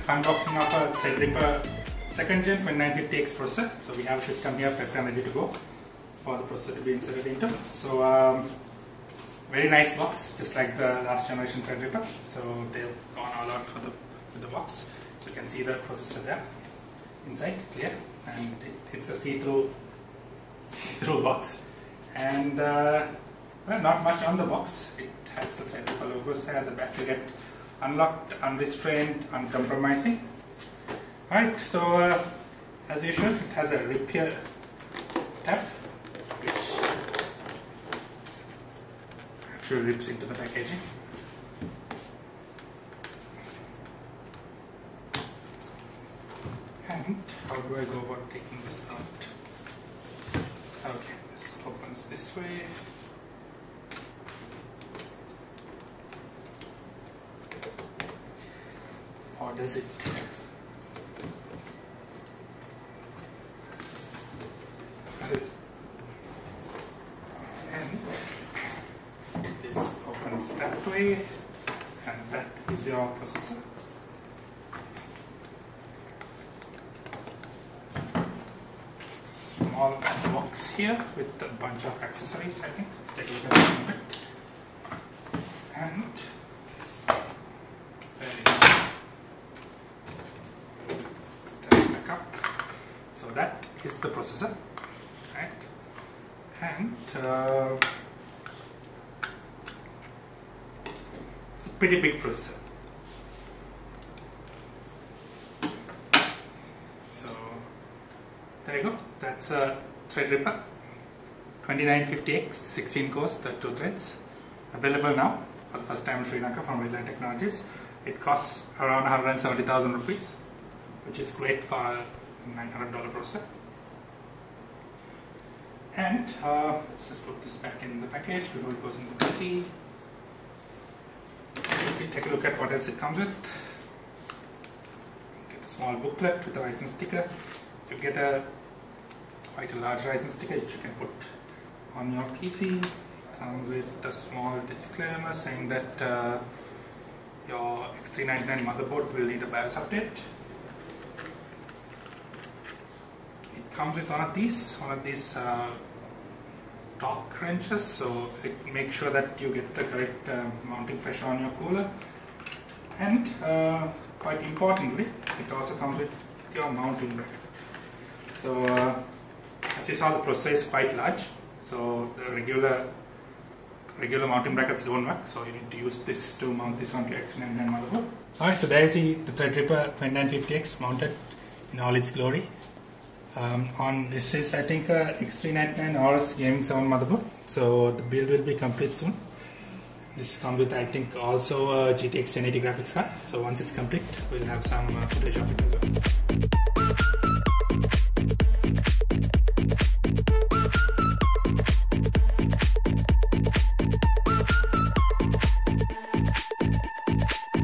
unboxing of a Threadripper 2nd Gen 2950X processor. So we have a system here prepped and ready to go for the processor to be inserted into. So very nice box, just like the last generation Threadripper. So they've gone all out for the box. So you can see the processor there inside, clear, and it's a see-through box. And well, not much on the box. It has the Threadripper logos there, the battery get unlocked, unrestrained, uncompromising. Alright, so as usual, it has a repair tab which actually rips into the packaging. And how do I go about taking this out? Okay, this opens this way. Or does it? And this opens that way, and that is your processor. Small box here with a bunch of accessories, I think. Let's take a look at it. And so that is the processor, right? And it's a pretty big processor. So there you go. That's a Threadripper 2950X, 16 cores, 32 threads. Available now for the first time in Sri Lanka from Redline Technologies. It costs around 170,000 rupees, which is great for a $900 processor. And let's just put this back in the package before it goes into the PC. Take a look at what else it comes with. Get a small booklet with a Ryzen sticker. You get quite a large Ryzen sticker which you can put on your PC. Comes with a small disclaimer saying that your X399 motherboard will need a BIOS update. It comes with one of these torque wrenches, so it makes sure that you get the correct mounting pressure on your cooler. And quite importantly, it also comes with your mounting bracket. So as you saw, the processor is quite large, so the regular mounting brackets don't work, so you need to use this to mount this onto your X399 motherboard. Alright, so there you see the Threadripper 2950X mounted in all its glory. On this is, I think, a X399 or Gaming 7 motherboard, so the build will be complete soon. This comes with, I think, also a GTX 1080 graphics card, so once it's complete we'll have some footage of it as well.